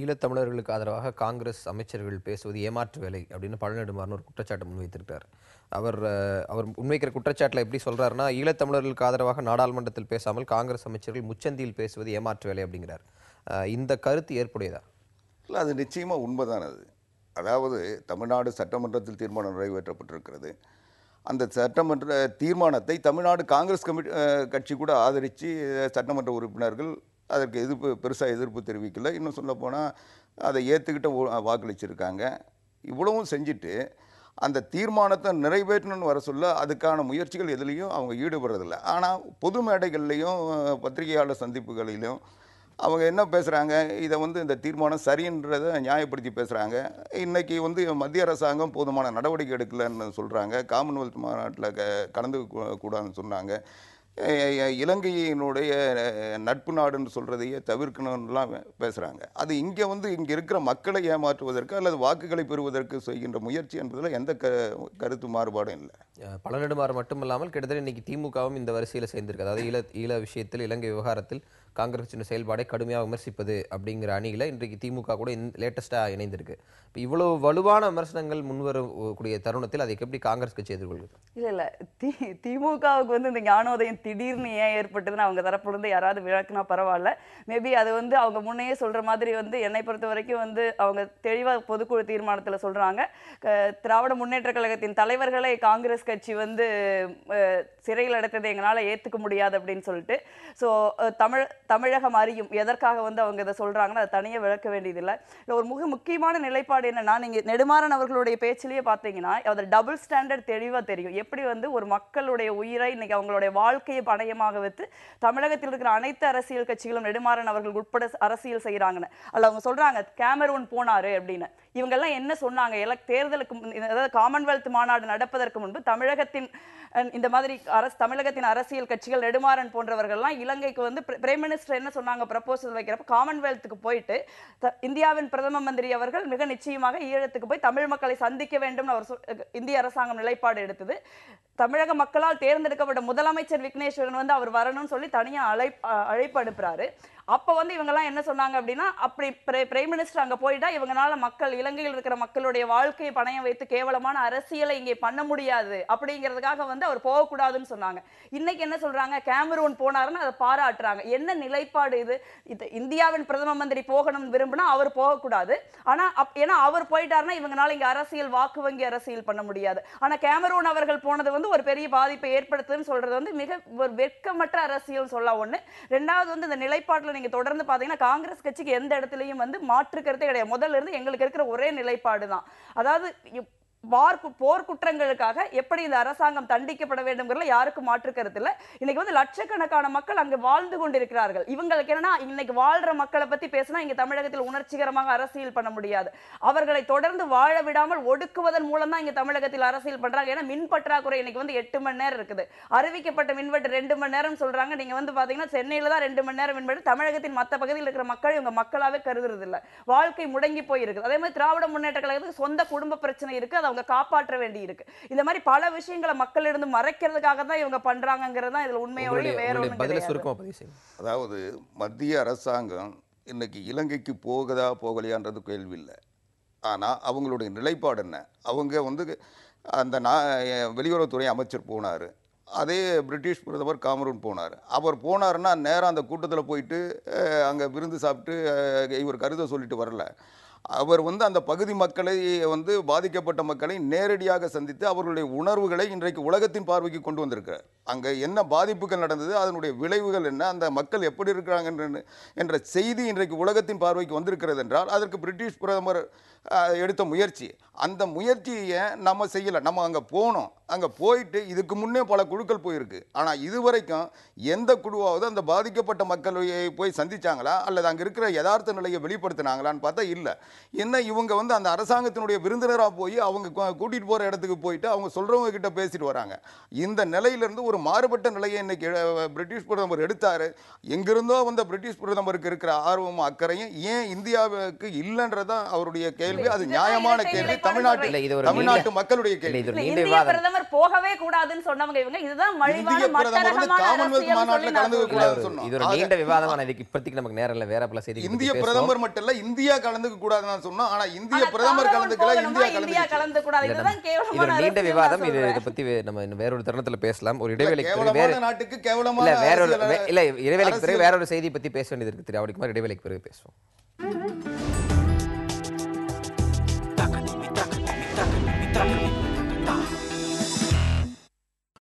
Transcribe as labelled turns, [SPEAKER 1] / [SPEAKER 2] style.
[SPEAKER 1] ஈழத்தமிழர்களுக்கு ஆதரவாக காங்கிரஸ் அமைச்சர்கள் பேசுவது ஏமாற்று வேலை அப்படின்னு பழநெடுமாறன் ஒரு குற்றச்சாட்டை முன்வைத்திருக்கிறார். அவர் முன்வைக்கிற குற்றச்சாட்டில் எப்படி சொல்றாருன்னா, ஈழத்தமிழர்களுக்கு ஆதரவாக நாடாளுமன்றத்தில் பேசாமல் காங்கிரஸ் அமைச்சர்கள் முச்சந்தியில் பேசுவது ஏமாற்று வேலை அப்படிங்கிறார். இந்த கருத்து ஏற்புடையதா?
[SPEAKER 2] இல்லை, அது நிச்சயமாக உண்மைதான். அதாவது தமிழ்நாடு சட்டமன்றத்தில் தீர்மானம் நிறைவேற்றப்பட்டிருக்கிறது. அந்த சட்டமன்ற தீர்மானத்தை தமிழ்நாடு காங்கிரஸ் கட்சி கூட ஆதரித்து சட்டமன்ற உறுப்பினர்கள் அதற்கு பெருசாக எதிர்ப்பு தெரிவிக்கல. இன்னும் சொல்லப்போனால் அதை ஏற்றுக்கிட்ட வாக்களிச்சிருக்காங்க. இவ்வளவும் செஞ்சுட்டு அந்த தீர்மானத்தை நிறைவேற்றணும்னு வர சொல்ல அதுக்கான முயற்சிகள் எதுலேயும் அவங்க ஈடுபடுறதில்லை. ஆனால் பொது மேடைகள்லையும் பத்திரிகையாளர் சந்திப்புகளிலும் அவங்க என்ன பேசுகிறாங்க, இதை இந்த தீர்மானம் சரின்றதை நியாயப்படுத்தி பேசுகிறாங்க. இன்றைக்கி மத்திய அரசாங்கம் போதுமான நடவடிக்கை எடுக்கலைன்னு சொல்கிறாங்க. காமன்வெல்த் மாநாட்டில் கலந்து கூடாதுன்னு சொன்னாங்க. இலங்கையினுடைய நட்பு நாடுன்னு சொல்கிறதையே தவிர்க்கணும்லாம் பேசுகிறாங்க. அது இங்கே இருக்கிற மக்களை ஏமாற்றுவதற்கு அல்லது வாக்குகளை பெறுவதற்கு செய்கின்ற முயற்சி என்பதில் எந்த கருத்து மாறுபாடும் இல்லை.
[SPEAKER 1] பழநெடுமாறு மட்டுமல்லாமல் கிட்டத்தட்ட இன்னைக்கு திமுகவும் இந்த வரிசையில் சேர்ந்திருக்கு. அதாவது ஈழ விஷயத்தில், இலங்கை விவகாரத்தில் காங்கிரஸ் செயல்பாடை கடுமையாக விமர்சிப்பது அப்படிங்கிற அணியில் இன்றைக்கு திமுக கூட லேட்டஸ்டாக இணைந்திருக்கு. இப்போ இவ்வளவு வலுவான விமர்சனங்கள் முன்வரக்கூடிய தருணத்தில் அதை எப்படி காங்கிரஸ் கட்சி எதிர்கொள்கிறது?
[SPEAKER 3] இல்லை, திமுகவுக்கு இந்த ஞானோதயம் திடீர்னு ஏன் ஏற்பட்டதுன்னு அவங்க தரப்புலேருந்து யாராவது விளக்குனா பரவாயில்ல. மேபி அது அவங்க முன்னையே சொல்கிற மாதிரி என்னை பொறுத்த வரைக்கும் அவங்க தெளிவாக பொதுக்குழு தீர்மானத்தில் சொல்கிறாங்க, திராவிட முன்னேற்ற கழகத்தின் தலைவர்களை காங்கிரஸ் கட்சி சிறையில் அடைத்ததை எங்களால் ஏற்றுக்க முடியாது அப்படின்னு சொல்லிட்டு. ஸோ தமிழகம் அறியும் எதற்காக அவங்க இதை சொல்கிறாங்கன்னா அதை தனியாக விளக்க வேண்டியதில்லை. இல்லை, ஒரு முக்கியமான நிலைப்பாடு என்னன்னா, நீங்கள் நெடுமாறன் அவர்களுடைய பேச்சிலேயே பார்த்தீங்கன்னா அதை டபுள் ஸ்டாண்டர்ட் தெளிவாக தெரியும். எப்படி ஒரு மக்களுடைய உயிரை இன்னைக்கு அவங்களுடைய வாழ்க்கையை பணயமாக வைத்து தமிழகத்தில் இருக்கிற அனைத்து அரசியல் கட்சிகளும் நெடுமாறன் அவர்கள் உட்பட அரசியல் செய்கிறாங்கன்னு. அதில் அவங்க சொல்கிறாங்க கேமரூன் போனாரு அப்படின்னு. இவங்கெல்லாம் என்ன சொன்னாங்க, தேர்தலுக்கு அதாவது காமன்வெல்த் மாநாடு நடப்பதற்கு முன்பு தமிழகத்தின் இந்த மாதிரி தமிழகத்தின் அரசியல் கட்சிகள் நெடுமாறன் போன்றவர்கள்லாம் இலங்கைக்கு பிரைம் மினிஸ்டர் என்ன சொன்னாங்க, ப்ரப்போசல் வைக்கிறப்ப காமன்வெல்த்துக்கு போயிட்டு இந்தியாவின் பிரதம மந்திரி அவர்கள் மிக நிச்சயமாக ஈழத்துக்கு போய் தமிழ் மக்களை சந்திக்க வேண்டும் இந்திய அரசாங்கம் நிலைப்பாடு எடுத்தது. தமிழக மக்களால் தேர்ந்தெடுக்கப்பட்ட முதலமைச்சர் விக்னேஸ்வரன் அவர் வரணும்னு சொல்லி தனியாக அழைப்பு அனுப்புறாரு. அப்போ இவங்கெல்லாம் என்ன சொன்னாங்க அப்படின்னா, அப்படி பிரைம் மினிஸ்டர் அங்கே போயிட்டா இவங்களால இலங்கையில் இருக்கிற மக்களுடைய வாழ்க்கையை பணயம் வைத்து கேவலமான அரசியலை இங்கே பண்ண முடியாது அப்படிங்கிறதுக்காக அவர் போகக்கூடாதுன்னு சொன்னாங்க. இன்னைக்கு என்ன சொல்றாங்க, கேமரூன் போனாருன்னு அதை பாராட்டுறாங்க. என்ன நிலைப்பாடு இது? இந்தியாவின் பிரதம மந்திரி போகணும் விரும்பினா அவர் போகக்கூடாது. ஆனா ஏன்னா அவர் போயிட்டாருன்னா இவங்களால இங்க அரசியல் வாக்கு வங்கி அரசியல் பண்ண முடியாது. ஆனா கேமரூன் அவர்கள் போனது ஒரு பெரிய பாதிப்பை ஏற்படுத்துன்னு சொல்றது மிக ஒரு வெட்கமற்ற அரசியல் சொல்ல ஒண்ணு. ரெண்டாவது இந்த நிலைப்பாட்டில் நீங்க தொடர்ந்து பாத்தீங்கன்னா காங்கிரஸ் கட்சிக்கு எந்த இடத்துலயும் மாற்று கருத்தே கிடையாது. முதல்ல இருந்து எங்களுக்கு இருக்கிற ஒரே நிலைப்பாடு தான், அதாவது போர் குற்றங்களுக்காக எப்படி இந்த அரசாங்கம் தண்டிக்கப்பட வேண்டும் யாருக்கும் மாற்று கருத்து இல்லை. இன்னைக்கு லட்சக்கணக்கான மக்கள் அங்கு வாழ்ந்து கொண்டிருக்கிறார்கள். இவங்களுக்கு என்னன்னா, இன்னைக்கு வாழ்ற மக்களை பத்தி பேசினா இங்க தமிழகத்தில் உணர்ச்சிகரமாக அரசியல் பண்ண முடியாது. அவர்களை தொடர்ந்து வாழ விடாமல் ஒடுக்குவதன் மூலம் தான் இங்க தமிழகத்தில் அரசியல் பண்றாங்க. ஏன்னா மின் பற்றாக்குறை இன்னைக்கு 8 மணி நேரம் இருக்குது. அறிவிக்கப்பட்ட மின்வெட்டு 2 மணி நேரம் சொல்றாங்க. நீங்க பாத்தீங்கன்னா சென்னையில தான் 2 மணி நேரம் மின்வெட்டு. தமிழகத்தின் மற்ற பகுதியில் இருக்கிற மக்கள் இவங்க மக்களாவே கருதுறது இல்லை. வாழ்க்கை முடங்கி போயிருக்கு. அதே மாதிரி திராவிட முன்னேற்ற கழகத்துக்கு சொந்த குடும்ப பிரச்சனை இருக்கு, அவங்க காப்பாற்ற வேண்டி இருக்கு. இந்த மாதிரி பல விஷயங்களை மக்களிடம் மறைக்கிறதுக்காக தான் இவங்க பண்றாங்கிறது தான் இதுல உண்மையோட வேற ஒண்ணும் கிடையாது.
[SPEAKER 2] அதாவது மத்திய அரசாங்கம் இன்னைக்கு இலங்கைக்கு போகலையான்றது கேள்வி இல்லை. ஆனால் அவங்களுடைய நிலைப்பாடு என்ன? அவங்க அந்த வெளியுறவுத்துறை அமைச்சர் போனார், அதே பிரிட்டிஷ் பிரதமர் காமரூன் போனார். அவர் போனாருன்னா நேரம் அந்த கூட்டத்தில் போயிட்டு அங்கே விருந்து சாப்பிட்டு இவர் கருத்தை சொல்லிட்டு வரல. அவர் அந்த பகுதி மக்களை பாதிக்கப்பட்ட மக்களை நேரடியாக சந்தித்து அவர்களுடைய உணர்வுகளை இன்றைக்கு உலகத்தின் பார்வைக்கு கொண்டு வந்திருக்கிறார். அங்கே என்ன பாதிப்புகள் நடந்தது, அதனுடைய விளைவுகள் என்ன, அந்த மக்கள் எப்படி இருக்கிறாங்க என்ற செய்தி இன்றைக்கு உலகத்தின் பார்வைக்கு வந்திருக்கிறது என்றால் அதற்கு பிரிட்டிஷ் பிரதமர் எடுத்த முயற்சி. அந்த முயற்சியை நம்ம செய்யலை. நம்ம அங்கே போனோம், அங்கே போயிட்டு இதுக்கு முன்னே பல குழுக்கள் போயிருக்கு. ஆனால் இதுவரைக்கும் எந்த குழுவாவது அந்த பாதிக்கப்பட்ட மக்களை போய் சந்திச்சாங்களா அல்லது அங்கே இருக்கிற யதார்த்த நிலையை வெளிப்படுத்தினாங்களான்னு பார்த்தா இல்லை. என்ன இவங்க அந்த அரசாங்கத்தினுடைய விருந்தினராக போய் அவங்க கூட்டிகிட்டு போகிற இடத்துக்கு போயிட்டு அவங்க சொல்கிறவங்க கிட்ட பேசிட்டு வராங்க. இந்த நிலையிலிருந்து ஒரு மாறுபட்ட நிலையை இன்னைக்கு பிரிட்டிஷ் பிரதமர் எடுத்தார். எங்கிருந்தோ பிரிட்டிஷ் பிரதமருக்கு இருக்கிற ஆர்வமும் அக்கறையும் ஏன் இந்தியாவுக்கு இல்லைன்றதான் அவருடைய கேள்வி. அது நியாயமான கேள்வி, தமிழ்நாட்டு
[SPEAKER 1] இல்ல, இது ஒரு
[SPEAKER 2] தமிழ்நாட்டு
[SPEAKER 1] நீண்ட-
[SPEAKER 2] மக்களுடைய
[SPEAKER 1] இல்ல,
[SPEAKER 2] கேள்வி.
[SPEAKER 1] இது ஒரு
[SPEAKER 3] இல்ல,
[SPEAKER 1] நீண்ட
[SPEAKER 3] இந்திய
[SPEAKER 1] விவாதம்.
[SPEAKER 3] பிரதமர் போகவே கூடாதுன்னு சொன்னவங்க இவங்க. இதுதான் மலிவான
[SPEAKER 2] இந்திய பிரதமர் வந்து
[SPEAKER 3] மட்டரகமான
[SPEAKER 2] காமன்வெல்த்
[SPEAKER 3] அரசியல்
[SPEAKER 2] மாநாட்டுல
[SPEAKER 3] சொல்லி நான்
[SPEAKER 2] கலந்துக்க
[SPEAKER 3] சொல்றேன்.
[SPEAKER 1] இல்ல,
[SPEAKER 2] கூடாதுன்னு சொன்னோம்.
[SPEAKER 1] இது ஒரு
[SPEAKER 2] ஆக,
[SPEAKER 1] நீண்ட விவாதம். ஆனா இதுக்கு இப்போதைக்கு நமக்கு நேரம் இல்ல, வேற பல செய்திகள்
[SPEAKER 2] இந்திய
[SPEAKER 1] பத்தி பேசுவோம்.
[SPEAKER 2] பிரதமர் மட்டும் இல்ல, இந்தியா கலந்துக்க கூடாதுன்னு சொன்னோம். ஆனா இந்திய
[SPEAKER 3] ஆனா
[SPEAKER 2] பிரதமர்
[SPEAKER 3] காமன்வெல்த்
[SPEAKER 2] கலந்துக்கல,
[SPEAKER 3] போகணுமா,
[SPEAKER 2] இந்தியா
[SPEAKER 3] இந்தியா
[SPEAKER 2] கலந்துக்கிச்சு.
[SPEAKER 3] கலந்து கூடாது.
[SPEAKER 1] இல்ல,
[SPEAKER 3] இதுதான்
[SPEAKER 1] இது
[SPEAKER 3] கேவலமான
[SPEAKER 1] ஒரு நீண்ட
[SPEAKER 3] அரசியல்
[SPEAKER 1] விவாதம்.
[SPEAKER 3] நான்
[SPEAKER 1] இதை
[SPEAKER 3] சொல்றேன்.
[SPEAKER 1] பத்தி நம்ம இன்னும் வேற ஒரு தருணத்துல பேசலாம். ஒரு
[SPEAKER 2] இல்ல,
[SPEAKER 1] இடைவேளைக்கு பிறகு
[SPEAKER 2] கேவலமான
[SPEAKER 1] வேற
[SPEAKER 2] நாட்டுக்கு கேவலமான
[SPEAKER 1] இல்ல வேற ஒரு
[SPEAKER 2] அரசியல்
[SPEAKER 1] இல்ல இடைவேளைக்கு பிறகு
[SPEAKER 2] அரசியல்
[SPEAKER 1] வேற ஒரு செய்தி பத்தி பேச வேண்டியது இருக்கு திரு. அவருக்கு மாதிரி இடைவேளைக்கு பிறகு பேசுவோம்.